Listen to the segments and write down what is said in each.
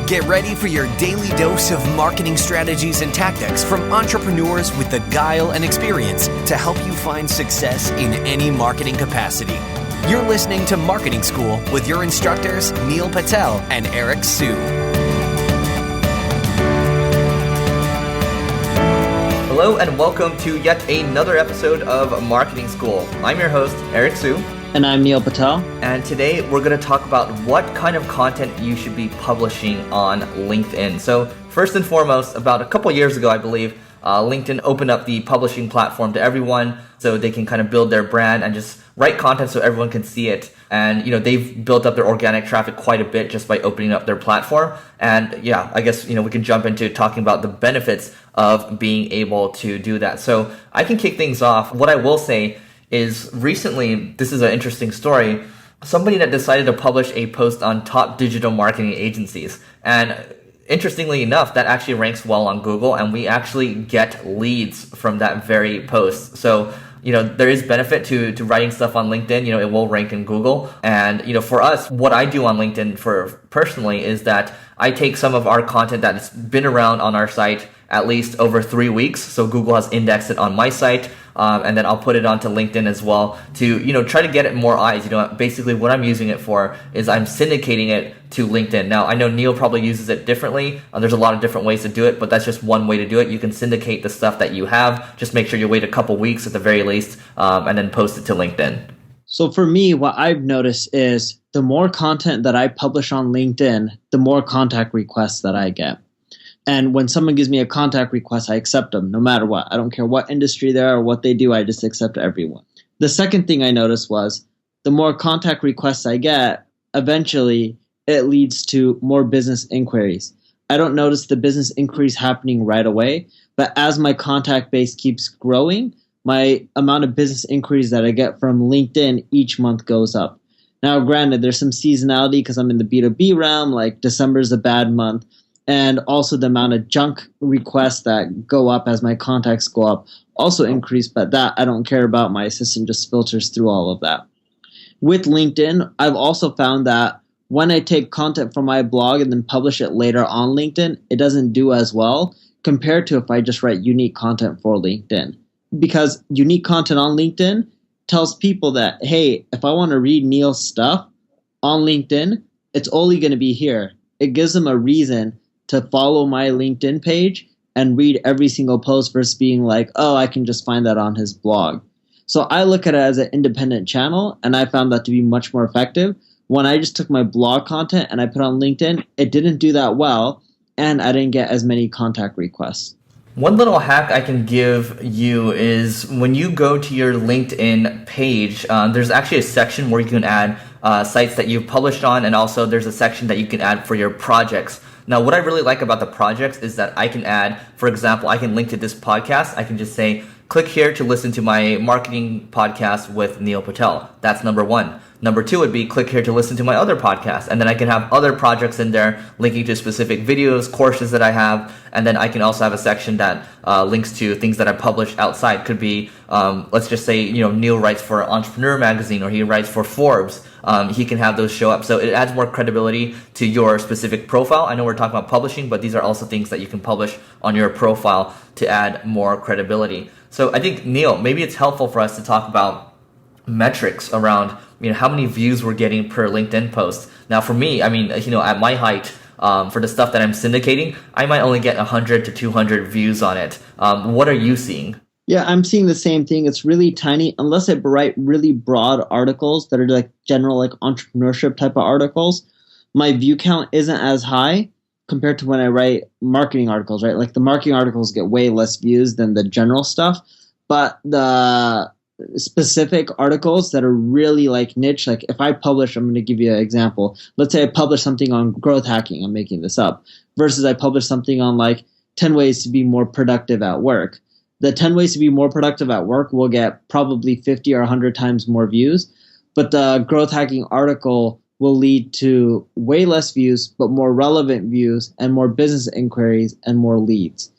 Get ready for your daily dose of marketing strategies and tactics from entrepreneurs with the guile and experience to help you find success in any marketing capacity. You're listening to Marketing School with your instructors, Neil Patel and Eric Su. Hello and welcome to yet another episode of Marketing School. I'm your host, Eric Su. And I'm Neil Patel. And today we're going to talk about what kind of content you should be publishing on LinkedIn. So first and foremost, about a couple years ago, I believe, LinkedIn opened up the publishing platform to everyone so they can kind of build their brand and just write content so everyone can see it. And, they've built up their organic traffic quite a bit just by opening up their platform. And yeah, I guess, we can jump into talking about the benefits of being able to do that. So I can kick things off. What I will say is recently, this is an interesting story, somebody that decided to publish a post on top digital marketing agencies. And interestingly enough, that actually ranks well on Google, and we actually get leads from that very post. So, there is benefit to writing stuff on LinkedIn. It will rank in Google. And, for us, what I do on LinkedIn personally is that I take some of our content that's been around on our site at least over 3 weeks. So Google has indexed it on my site. And then I'll put it onto LinkedIn as well to, try to get it more eyes. Basically what I'm using it for is I'm syndicating it to LinkedIn. Now, I know Neil probably uses it differently. There's a lot of different ways to do it, but that's just one way to do it. You can syndicate the stuff that you have. Just make sure you wait a couple weeks at the very least, and then post it to LinkedIn. So for me, what I've noticed is the more content that I publish on LinkedIn, the more contact requests that I get. And when someone gives me a contact request, I accept them no matter what. I don't care what industry they are or what they do. I just accept everyone. The second thing I noticed was the more contact requests I get, eventually it leads to more business inquiries. I don't notice the business inquiries happening right away, but as my contact base keeps growing, my amount of business inquiries that I get from LinkedIn each month goes up. Now, granted, there's some seasonality because I'm in the B2B realm, like December is a bad month. And also the amount of junk requests that go up as my contacts go up also increase, but that I don't care about. My assistant just filters through all of that. With LinkedIn, I've also found that when I take content from my blog and then publish it later on LinkedIn, it doesn't do as well compared to if I just write unique content for LinkedIn. Because unique content on LinkedIn tells people that, hey, if I want to read Neil's stuff on LinkedIn, it's only going to be here. It gives them a reason to follow my LinkedIn page and read every single post versus being like, oh, I can just find that on his blog. So I look at it as an independent channel, and I found that to be much more effective. When I just took my blog content and I put on LinkedIn, it didn't do that well, and I didn't get as many contact requests. One little hack I can give you is when you go to your LinkedIn page, there's actually a section where you can add sites that you've published on, and also there's a section that you can add for your projects. Now, what I really like about the projects is that I can add, for example, I can link to this podcast. I can just say, click here to listen to my marketing podcast with Neil Patel. That's number one. Number two would be click here to listen to my other podcast. And then I can have other projects in there linking to specific videos, courses that I have. And then I can also have a section that links to things that I publish outside. Could be, let's just say, Neil writes for Entrepreneur Magazine or he writes for Forbes. He can have those show up. So it adds more credibility to your specific profile. I know we're talking about publishing, but these are also things that you can publish on your profile to add more credibility. So I think, Neil, maybe it's helpful for us to talk about metrics around, how many views we're getting per LinkedIn post. Now, for me, at my height, for the stuff that I'm syndicating, I might only get 100 to 200 views on it. What are you seeing? Yeah, I'm seeing the same thing. It's really tiny. Unless I write really broad articles that are like general, like entrepreneurship type of articles, my view count isn't as high compared to when I write marketing articles, right? Like the marketing articles get way less views than the general stuff. But the specific articles that are really like niche, like if I publish, I'm going to give you an example. Let's say I publish something on growth hacking. I'm making this up. Versus I publish something on like 10 ways to be more productive at work. The 10 ways to be more productive at work will get probably 50 or 100 times more views, but the growth hacking article will lead to way less views, but more relevant views and more business inquiries and more leads.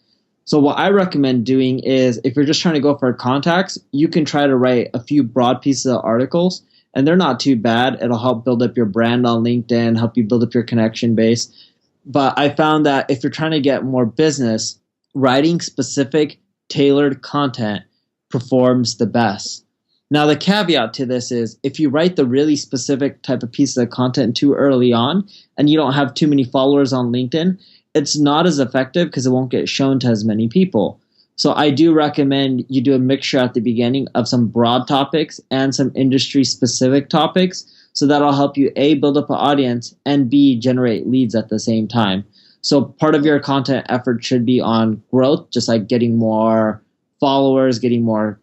So what I recommend doing is if you're just trying to go for contacts, you can try to write a few broad pieces of articles, and they're not too bad. It'll help build up your brand on LinkedIn, help you build up your connection base. But I found that if you're trying to get more business, writing specific tailored content performs the best. Now, the caveat to this is if you write the really specific type of piece of content too early on and you don't have too many followers on LinkedIn, it's not as effective because it won't get shown to as many people. So I do recommend you do a mixture at the beginning of some broad topics and some industry specific topics. So that'll help you A, build up an audience, and B, generate leads at the same time. So part of your content effort should be on growth, just like getting more followers, getting more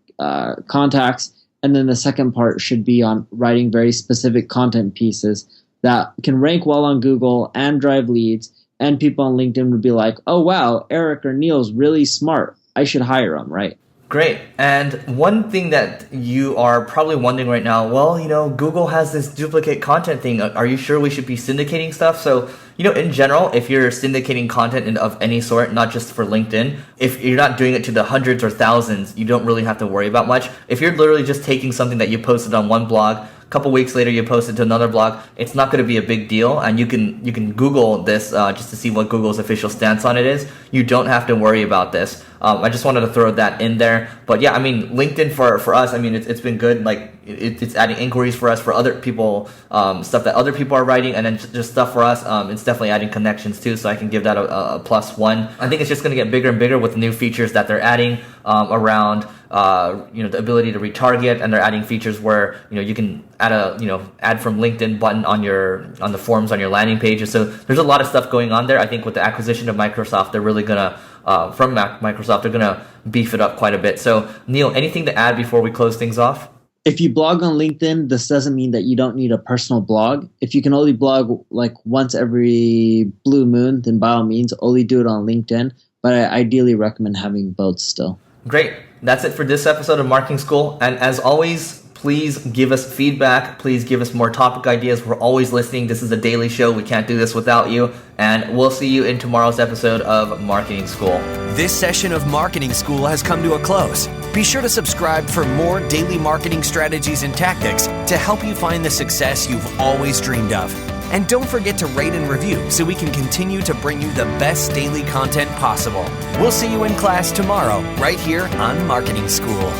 contacts. And then the second part should be on writing very specific content pieces that can rank well on Google and drive leads. And people on LinkedIn would be like, oh, wow, Eric or Neil's really smart. I should hire him, right? Great. And one thing that you are probably wondering right now, well, Google has this duplicate content thing. Are you sure we should be syndicating stuff? So, in general, if you're syndicating content of any sort, not just for LinkedIn, if you're not doing it to the hundreds or thousands, you don't really have to worry about much. If you're literally just taking something that you posted on one blog, couple weeks later you post it to another blog, it's not going to be a big deal, and you can Google this just to see what Google's official stance on it is. You don't have to worry about this. I just wanted to throw that in there. But yeah, LinkedIn for us, it's been good. Like it's adding inquiries for us, for other people, stuff that other people are writing, and then just stuff for us. It's definitely adding connections too, so I can give that a +1. I think it's just going to get bigger and bigger with the new features that they're adding around the ability to retarget, and they're adding features where you can add a add from LinkedIn button on the forms on your landing pages. So there's a lot of stuff going on there. I think with the acquisition of Microsoft, they're really gonna Microsoft, they're gonna beef it up quite a bit. So Neil, anything to add before we close things off? If you blog on LinkedIn, this doesn't mean that you don't need a personal blog. If you can only blog like once every blue moon, then by all means, only do it on LinkedIn. But I ideally recommend having both still. Great. That's it for this episode of Marketing School. And as always, please give us feedback. Please give us more topic ideas. We're always listening. This is a daily show. We can't do this without you. And we'll see you in tomorrow's episode of Marketing School. This session of Marketing School has come to a close. Be sure to subscribe for more daily marketing strategies and tactics to help you find the success you've always dreamed of. And don't forget to rate and review so we can continue to bring you the best daily content possible. We'll see you in class tomorrow, right here on Marketing School.